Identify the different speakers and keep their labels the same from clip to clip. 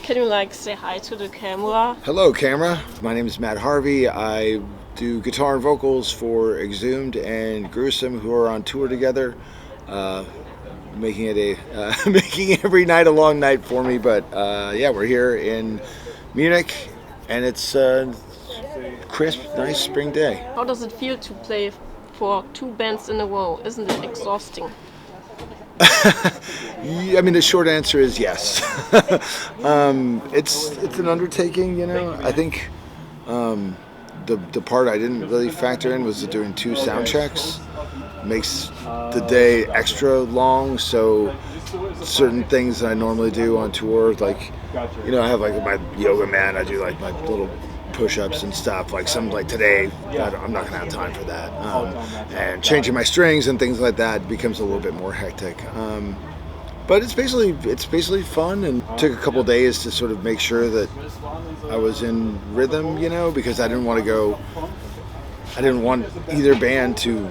Speaker 1: Can you like say hi to the camera?
Speaker 2: Hello, camera. My name is Matt Harvey. I do guitar and vocals for Exhumed and Gruesome, who are on tour together, making it making every night a long night for me. But yeah, we're here in Munich, and it's a crisp, nice spring day.
Speaker 1: How does it feel to play for two bands in a row? Isn't it exhausting?
Speaker 2: I mean, the short answer is yes. It's an undertaking, you know. I think the part I didn't really factor in was doing 2 sound checks. Makes the day extra long, so certain things that I normally do on tour, like, you know, I have like my yoga mat, I do like my little push-ups and stuff, like today I'm not gonna have time for that, and changing my strings and things like that becomes a little bit more hectic, but it's basically fun, and it took a couple days to sort of make sure that I was in rhythm, you know, because I didn't want either band to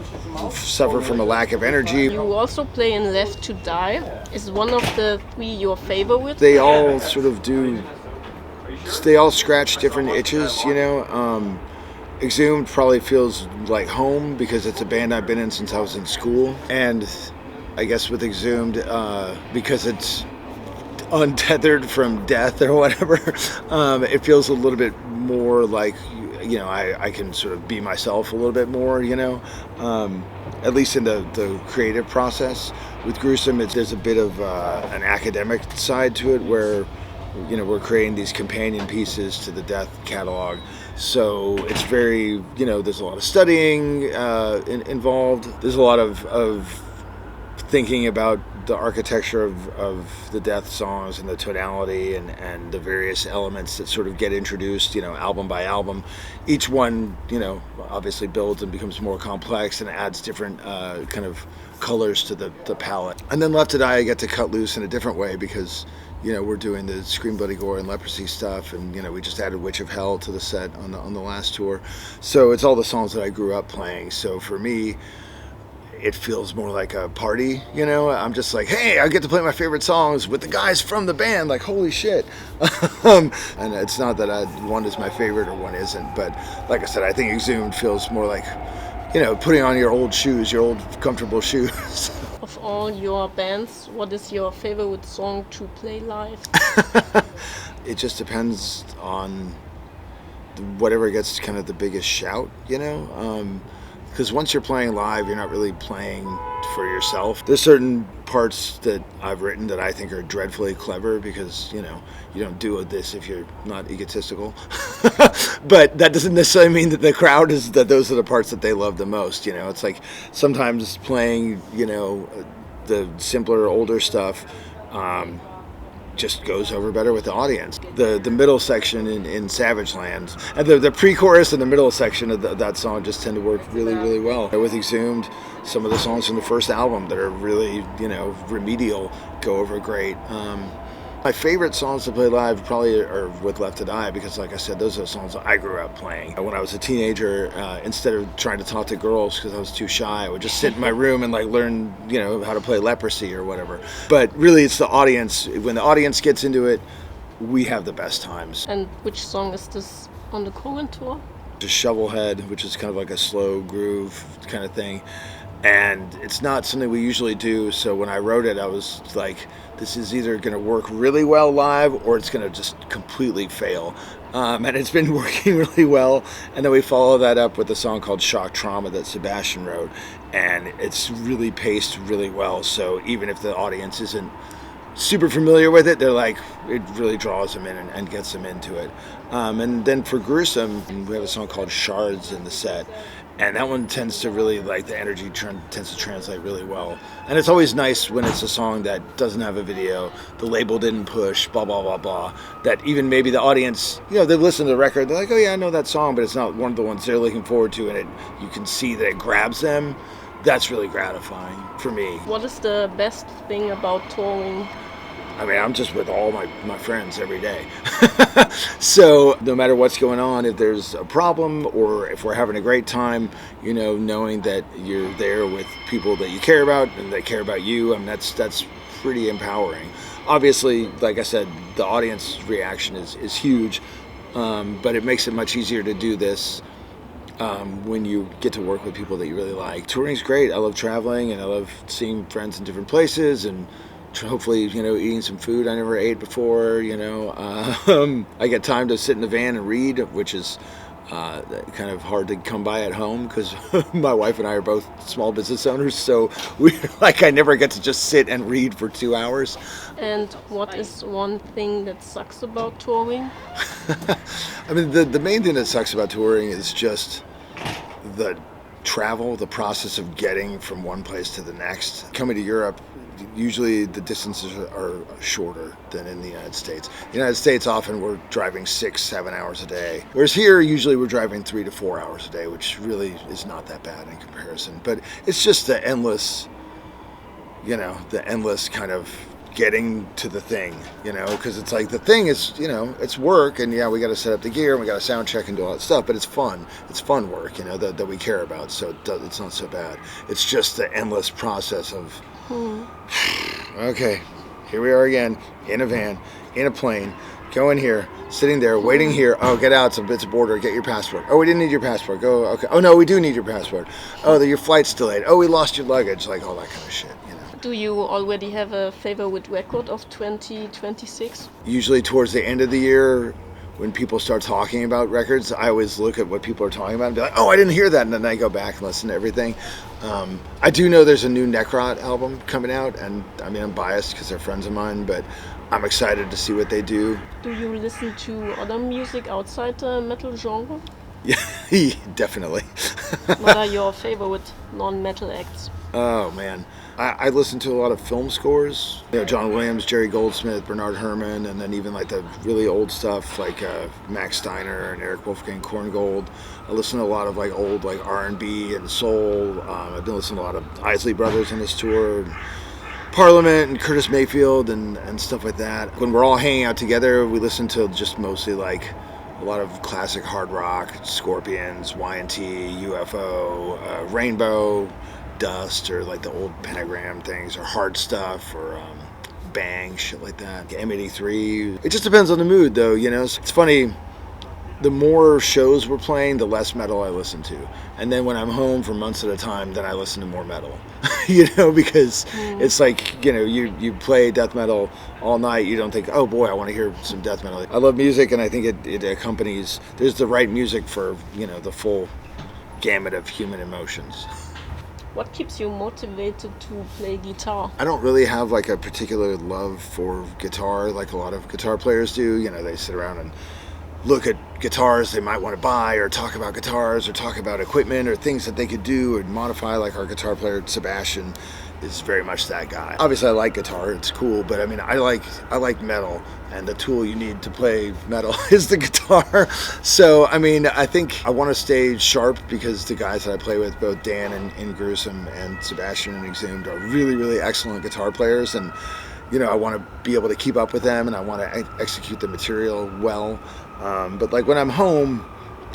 Speaker 2: suffer from a lack of energy.
Speaker 1: You also play in Left to Die. Is one of the 3 your favorite?
Speaker 2: They all sort of do. They all scratch different itches, you know. Exhumed probably feels like home because it's a band I've been in since I was in school, and I guess with Exhumed, because it's untethered from death or whatever, it feels a little bit more like, you know, I can sort of be myself a little bit more, you know, at least in the creative process. With Gruesome, there's a bit of an academic side to it where, you know, we're creating these companion pieces to the Death catalog. So it's very, you know, there's a lot of studying involved. There's a lot of thinking about the architecture of the Death songs and the tonality and the various elements that sort of get introduced, you know, album by album. Each one, you know, obviously builds and becomes more complex and adds different kind of colors to the palette. And then Left to Die, I get to cut loose in a different way because, you know, we're doing the Scream, Bloody Gore and Leprosy stuff, and, you know, we just added Witch of Hell to the set on the last tour. So it's all the songs that I grew up playing. So for me, it feels more like a party, you know. I'm just like, hey, I get to play my favorite songs with the guys from the band, like, holy shit. And it's not that one is my favorite or one isn't, but like I said, I think Exhumed feels more like, you know, putting on your old shoes, your old comfortable shoes.
Speaker 1: Of all your bands, what is your favorite song to play live?
Speaker 2: It just depends on whatever gets kind of the biggest shout, you know. Because once you're playing live, you're not really playing for yourself. There's certain parts that I've written that I think are dreadfully clever because, you know, you don't do this if you're not egotistical. But that doesn't necessarily mean that the crowd is that those are the parts that they love the most. You know, it's like sometimes playing, you know, the simpler, older stuff just goes over better with the audience. The middle section in Savage Land, and the pre-chorus and the middle section of that song just tend to work really, really well. With Exhumed, some of the songs from the first album that are really, you know, remedial go over great. My favorite songs to play live probably are with Left to Die because, like I said, those are the songs I grew up playing. When I was a teenager, instead of trying to talk to girls because I was too shy, I would just sit in my room and like learn, you know, how to play Leprosy or whatever. But really, it's the audience. When the audience gets into it, we have the best times.
Speaker 1: And which song is this on the current tour?
Speaker 2: Just Shovelhead, which is kind of like a slow groove kind of thing. And it's not something we usually do, so when I wrote it, I was like, this is either going to work really well live or it's going to just completely fail. And it's been working really well. And then we follow that up with a song called Shock Trauma that Sebastian wrote. And it's really paced really well, so even if the audience isn't super familiar with it, they're like, it really draws them in and gets them into it. And then for Gruesome, we have a song called Shards in the set. And that one tends to really, like, the energy tends to translate really well. And it's always nice when it's a song that doesn't have a video, the label didn't push, blah, blah, blah, blah. That even maybe the audience, you know, they listen to the record, they're like, oh yeah, I know that song, but it's not one of the ones they're looking forward to, and you can see that it grabs them. That's really gratifying for me.
Speaker 1: What is the best thing about touring?
Speaker 2: I mean, I'm just with all my friends every day. So no matter what's going on, if there's a problem or if we're having a great time, you know, knowing that you're there with people that you care about and they care about you, I mean, that's pretty empowering. Obviously, like I said, the audience reaction is huge, but it makes it much easier to do this when you get to work with people that you really like. Touring's great. I love traveling, and I love seeing friends in different places, and hopefully, eating some food I never ate before. I get time to sit in the van and read, which is kind of hard to come by at home because my wife and I are both small business owners, so I never get to just sit and read for 2 hours.
Speaker 1: And what is one thing that sucks about touring?
Speaker 2: I mean, the main thing that sucks about touring is just the travel, the process of getting from one place to the next. Coming to Europe, usually the distances are shorter than in the United States. The United States, often we're driving 6-7 hours a day, whereas here usually we're driving 3 to 4 hours a day, which really is not that bad in comparison. But it's just the endless kind of getting to the thing, because it's like the thing is, it's work, and yeah, we got to set up the gear and we got to sound check and do all that stuff, but it's fun work, that we care about, so it's not so bad. It's just the endless process of okay, here we are again, in a van, in a plane, going here, sitting there, waiting here. Oh, get out, it's a border, get your passport. Oh, we didn't need your passport, go, okay. Oh no, we do need your passport. Oh, your flight's delayed. Oh, we lost your luggage, like all that kind of shit.
Speaker 1: Do you already have a favorite record of 2026?
Speaker 2: Usually towards the end of the year, when people start talking about records, I always look at what people are talking about and be like, oh, I didn't hear that, and then I go back and listen to everything. I do know there's a new Necrot album coming out, and I mean, I'm biased because they're friends of mine, but I'm excited to see what they do.
Speaker 1: Do you listen to other music outside the metal genre?
Speaker 2: Yeah, definitely.
Speaker 1: What are your favorite non-metal acts?
Speaker 2: Oh, man. I listen to a lot of film scores. John Williams, Jerry Goldsmith, Bernard Herrmann, and then even like the really old stuff like Max Steiner and Eric Wolfgang Korngold. I listen to a lot of like old like R&B and soul. I've been listening to a lot of Isley Brothers on this tour, and Parliament and Curtis Mayfield and stuff like that. When we're all hanging out together, we listen to just mostly like a lot of classic hard rock, Scorpions, Y&T, UFO, Rainbow, Dust, or like the old Pentagram things, or hard stuff, or Bang, shit like that. M83. It just depends on the mood, though. It's funny. The more shows we're playing, the less metal I listen to, and then when I'm home for months at a time, then I listen to more metal. Because it's like you play death metal all night. You don't think, oh boy, I want to hear some death metal. I love music, and I think it accompanies. There's the right music for the full gamut of human emotions.
Speaker 1: What keeps you motivated to play guitar?
Speaker 2: I don't really have like a particular love for guitar like a lot of guitar players do. They sit around and look at guitars they might want to buy, or talk about guitars, or talk about equipment or things that they could do or modify. Like our guitar player Sebastian is very much that guy. Obviously I like guitar, it's cool, but I mean I like metal, and the tool you need to play metal is the guitar. So I mean, I think I want to stay sharp because the guys that I play with, both Dan in Gruesome and Sebastian in Exhumed, are really, really excellent guitar players, and I want to be able to keep up with them, and I want to execute the material well. But like when I'm home,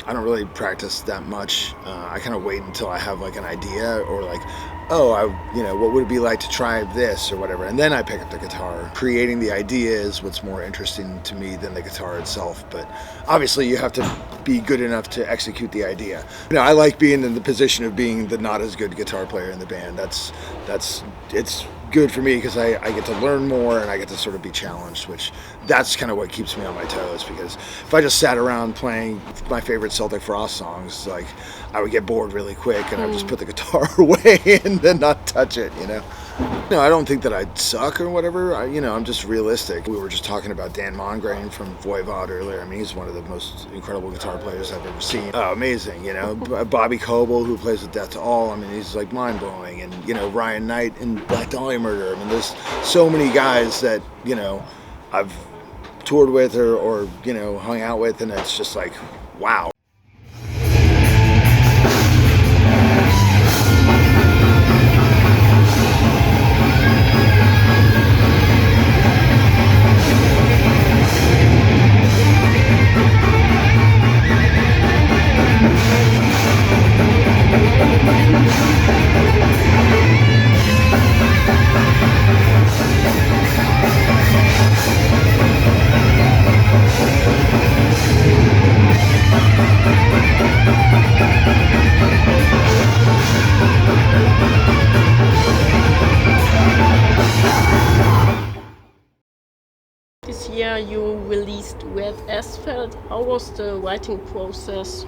Speaker 2: I don't really practice that much. I kind of wait until I have like an idea, or like, what would it be like to try this or whatever, and then I pick up the guitar. Creating the idea is what's more interesting to me than the guitar itself, but obviously you have to be good enough to execute the idea. I like being in the position of being the not as good guitar player in the band. It's good for me because I get to learn more, and I get to sort of be challenged, which that's kind of what keeps me on my toes, because if I just sat around playing my favorite Celtic Frost songs, like I would get bored really quick, and I would just put the guitar away and then not touch it. No, I don't think that I suck or whatever. I'm just realistic. We were just talking about Dan Mongrain from Voivod earlier. I mean, he's one of the most incredible guitar players I've ever seen. Oh, amazing, Bobby Coble, who plays with Death to All, I mean, he's like mind-blowing. And, Ryan Knight in Black Dahlia Murder. I mean, there's so many guys that, I've toured with or hung out with, and it's just like, wow.
Speaker 1: you released Red Asphalt. How was the writing process?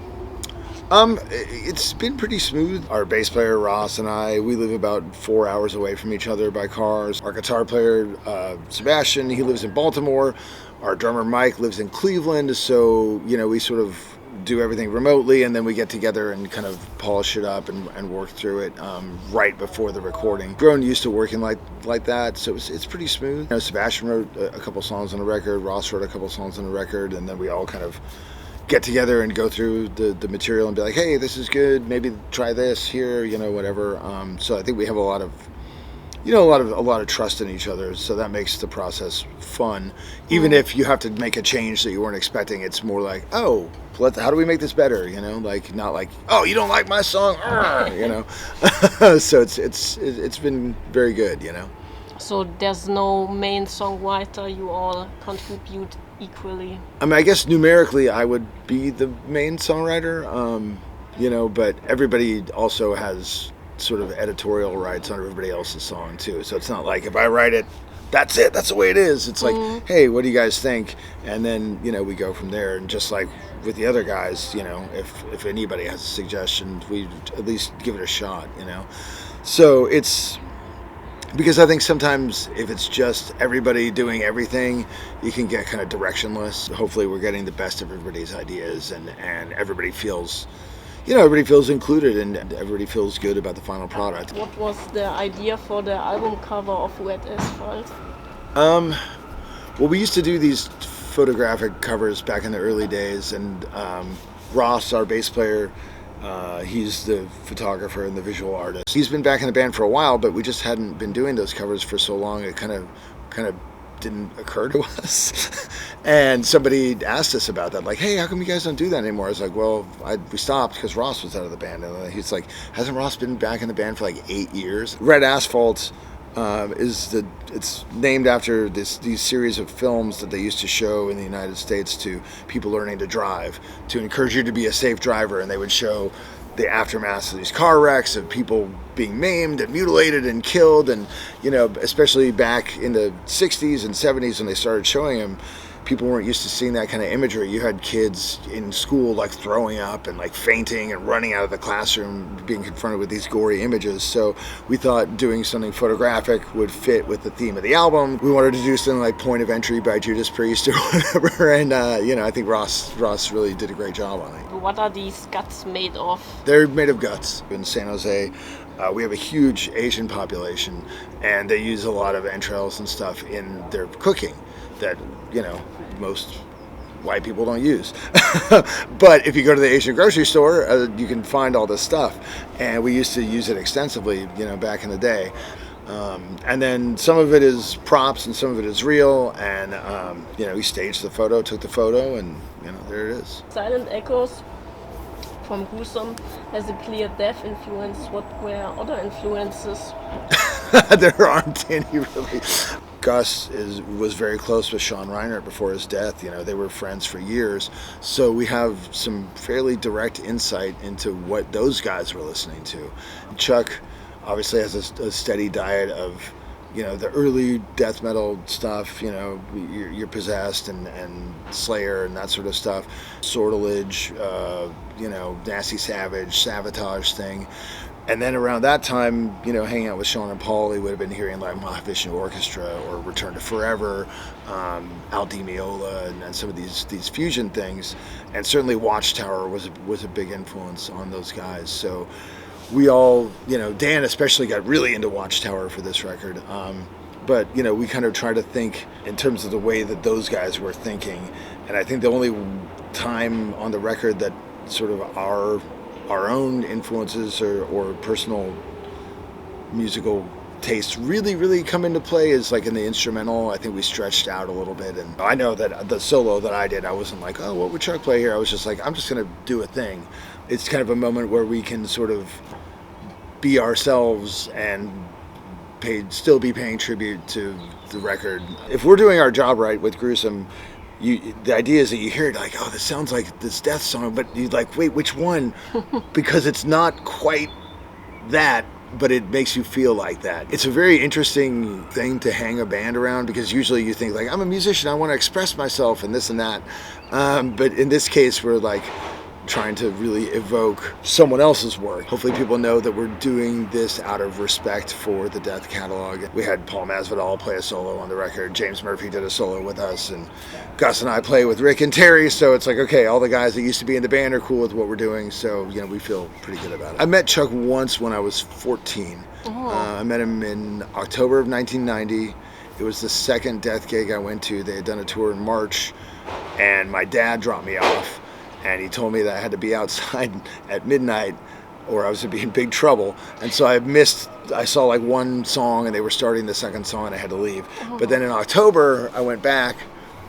Speaker 2: It's been pretty smooth. Our bass player Ross and I, we live about 4 hours away from each other by cars. Our guitar player Sebastian, he lives in Baltimore. Our drummer Mike lives in Cleveland. So we sort of do everything remotely, and then we get together and kind of polish it up and work through it right before the recording. Grown used to working like that, so it's pretty smooth. Sebastian wrote a couple songs on the record. Ross wrote a couple songs on the record, and then we all kind of get together and go through the material and be like, hey, this is good, maybe try this here, whatever. So I think we have a lot of trust in each other, so that makes the process fun. Even if you have to make a change that you weren't expecting, it's more like, oh, how do we make this better? Not like, oh, you don't like my song, So it's been very good,
Speaker 1: So there's no main songwriter, you all contribute equally?
Speaker 2: I mean, I guess numerically I would be the main songwriter, but everybody also has sort of editorial rights on everybody else's song too. So it's not like if I write it, that's it, that's the way it is. It's like, hey, what do you guys think? And then, we go from there. And just like with the other guys, if anybody has a suggestion, we at least give it a shot, So it's because I think sometimes if it's just everybody doing everything, you can get kind of directionless. Hopefully we're getting the best of everybody's ideas and everybody feels included and everybody feels good about the final product.
Speaker 1: What was the idea for the album cover of Red Asphalt?
Speaker 2: Well, we used to do these photographic covers back in the early days, and Ross, our bass player, he's the photographer and the visual artist. He's been back in the band for a while, but we just hadn't been doing those covers for so long. It kind of didn't occur to us. And somebody asked us about that, like, hey, how come you guys don't do that anymore? I was like, well, we stopped because Ross was out of the band. And he's like, hasn't Ross been back in the band for like 8 years? Red Asphalt it's named after these series of films that they used to show in the United States to people learning to drive, to encourage you to be a safe driver. And they would show the aftermath of these car wrecks of people being maimed and mutilated and killed. And, especially back in the 60s and 70s when they started showing them, people weren't used to seeing that kind of imagery. You had kids in school like throwing up and like fainting and running out of the classroom being confronted with these gory images. So we thought doing something photographic would fit with the theme of the album. We wanted to do something like Point of Entry by Judas Priest or whatever. And, I think Ross really did a great job on it.
Speaker 1: What are these guts made of?
Speaker 2: They're made of guts. In San Jose, we have a huge Asian population, and they use a lot of entrails and stuff in their cooking that, most white people don't use. But if you go to the Asian grocery store, you can find all this stuff. And we used to use it extensively, back in the day. And then some of it is props and some of it is real. And, we staged the photo, took the photo, and, there it is.
Speaker 1: Silent Echoes from Gruesome has a clear death influence. What were other influences?
Speaker 2: There aren't any, really. Gus was very close with Sean Reinert before his death. They were friends for years. So we have some fairly direct insight into what those guys were listening to. Chuck obviously has a steady diet of, the early death metal stuff, You're Possessed and Slayer and that sort of stuff. Sortilege, Nasty Savage, Sabotage thing. And then around that time, hanging out with Sean and Paul, he would have been hearing like Mahavishnu Orchestra or Return to Forever, Al Di Meola, and some of these fusion things. And certainly Watchtower was a big influence on those guys. So we all, Dan especially got really into Watchtower for this record. But, we kind of try to think in terms of the way that those guys were thinking. And I think the only time on the record that sort of our own influences or personal musical tastes really come into play is like in the instrumental. I think we stretched out a little bit, and I know that the solo that I did, I wasn't like, oh, what would Chuck play here? I was just like, I'm just gonna do a thing. It's kind of a moment where we can sort of be ourselves and still be paying tribute to the record. If we're doing our job right with Gruesome, the idea is that you hear it like, oh, this sounds like this death song, but you're like, wait, which one? Because it's not quite that, but it makes you feel like that. It's a very interesting thing to hang a band around, because usually you think like, I'm a musician, I want to express myself and this and that. But in this case, we're like trying to really evoke someone else's work. Hopefully people know that we're doing this out of respect for the Death catalog. We had Paul Masvidal play a solo on the record. James Murphy did a solo with us, and Gus and I play with Rick and Terry. So it's like, okay, all the guys that used to be in the band are cool with what we're doing. So, we feel pretty good about it. I met Chuck once when I was 14. I met him in October of 1990. It was the second Death gig I went to. They had done a tour in March, and my dad dropped me off. And he told me that I had to be outside at midnight or I was going to be in big trouble. And so I saw like one song and they were starting the second song and I had to leave. But then in October, I went back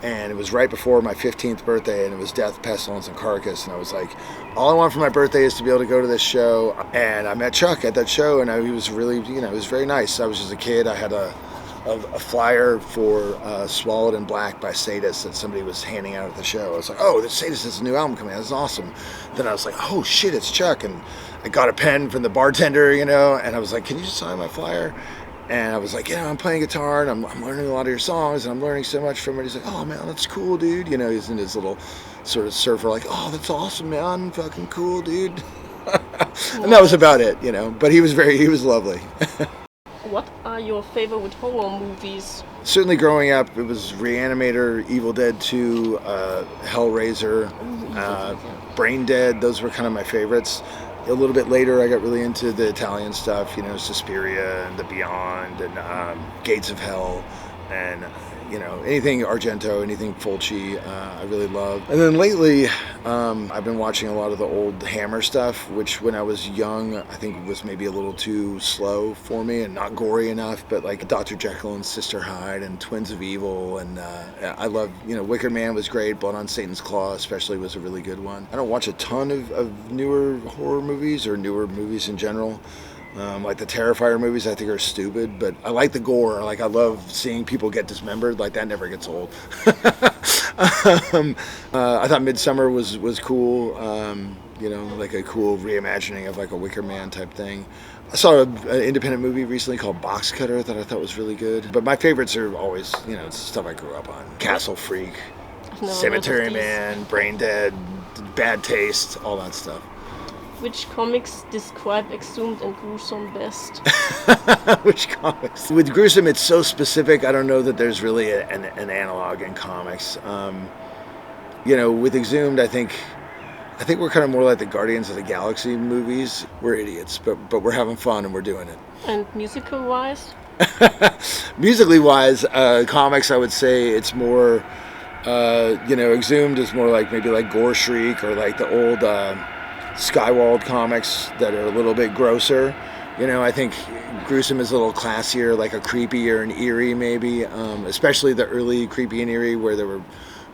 Speaker 2: and it was right before my 15th birthday and it was Death, Pestilence, and Carcass. And I was like, all I want for my birthday is to be able to go to this show. And I met Chuck at that show and he was really, it was very nice. I was just a kid. I had a flyer for Swallowed in Black by Sadist that somebody was handing out at the show. I was like, oh, this Sadist has a new album coming out. That's awesome. Then I was like, oh, shit, it's Chuck. And I got a pen from the bartender, and I was like, can you just sign my flyer? And I was like, I'm playing guitar, and I'm learning a lot of your songs, and I'm learning so much from it. He's like, oh, man, that's cool, dude. He's in his little sort of surfer, like, oh, that's awesome, man. Fucking cool, dude. And that was about it, But he was lovely.
Speaker 1: What are your favorite horror movies?
Speaker 2: Certainly growing up, it was Reanimator, Evil Dead 2, Hellraiser, Brain Dead. Those were kind of my favorites. A little bit later, I got really into the Italian stuff, Suspiria and The Beyond and Gates of Hell and, anything Argento, anything Fulci, I really love. And then lately, I've been watching a lot of the old Hammer stuff, which when I was young, I think was maybe a little too slow for me and not gory enough, but like Dr. Jekyll and Sister Hyde and Twins of Evil. And I love, Wicker Man was great. Blood on Satan's Claw especially was a really good one. I don't watch a ton of newer horror movies or newer movies in general. Like the Terrifier movies, I think are stupid, but I like the gore. Like I love seeing people get dismembered. Like that never gets old. I thought Midsummer was cool. Like a cool reimagining of like a Wicker Man type thing. I saw an independent movie recently called Box Cutter that I thought was really good. But my favorites are always, it's stuff I grew up on. Castle Freak, Cemetery Man, Brain Dead, Bad Taste, all that stuff.
Speaker 1: Which comics describe Exhumed and Gruesome best?
Speaker 2: Which comics? With Gruesome, it's so specific. I don't know that there's really an analog in comics. With Exhumed, I think we're kind of more like the Guardians of the Galaxy movies. We're idiots, but we're having fun and we're doing it.
Speaker 1: And musical-wise?
Speaker 2: Musically wise, comics, I would say it's more. Exhumed is more like maybe like Gore Shriek or like the old. Skywald comics that are a little bit grosser. I think Gruesome is a little classier, like a creepy or an eerie maybe, especially the early creepy and eerie where they were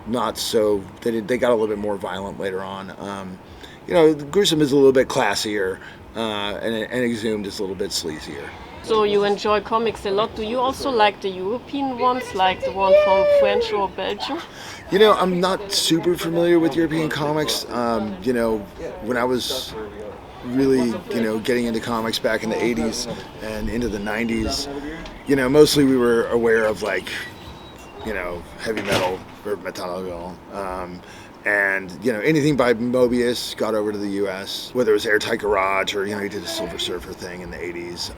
Speaker 2: not so, they got a little bit more violent later on. Gruesome is a little bit classier and Exhumed is a little bit sleazier.
Speaker 1: So you enjoy comics a lot. Do you also like the European ones, like the one from French or Belgium?
Speaker 2: I'm not super familiar with European comics. When I was really, getting into comics back in the 80s and into the 90s, mostly we were aware of like, heavy metal or metal. And, anything by Mobius got over to the U.S., whether it was Airtight Garage or, he did a Silver Surfer thing in the 80s.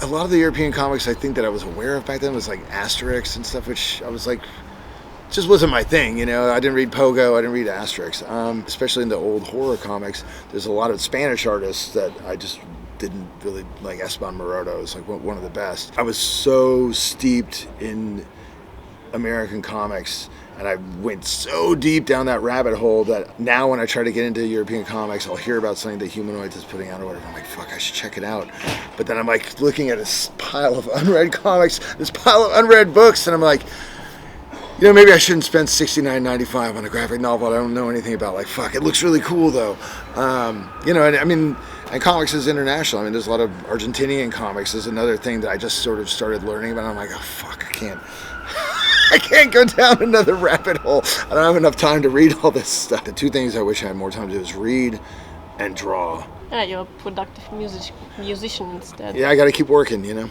Speaker 2: A lot of the European comics I think that I was aware of back then was like Asterix and stuff, which I was like, just wasn't my thing, I didn't read Pogo, I didn't read Asterix. Especially in the old horror comics, there's a lot of Spanish artists that I just didn't really like. Esteban Maroto is like one of the best. I was so steeped in American comics and I went so deep down that rabbit hole that now when I try to get into European comics, I'll hear about something that Humanoids is putting out or whatever. I'm like, fuck, I should check it out. But then I'm like looking at this pile of unread comics, this pile of unread books, and I'm like, maybe I shouldn't spend $69.95 on a graphic novel I don't know anything about. Like, fuck, it looks really cool though. And comics is international. There's a lot of Argentinian comics. There's another thing that I just sort of started learning about. I'm like, oh fuck, I can't go down another rabbit hole. I don't have enough time to read all this stuff. The two things I wish I had more time to do is read and draw.
Speaker 1: Yeah, you're a productive musician instead.
Speaker 2: Yeah, I got to keep working, you know.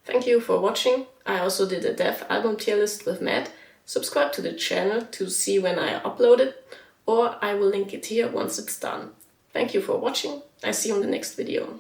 Speaker 1: Thank you for watching. I also did a death album tier list with Matt. Subscribe to the channel to see when I upload it, or I will link it here once it's done. Thank you for watching. I see you in the next video.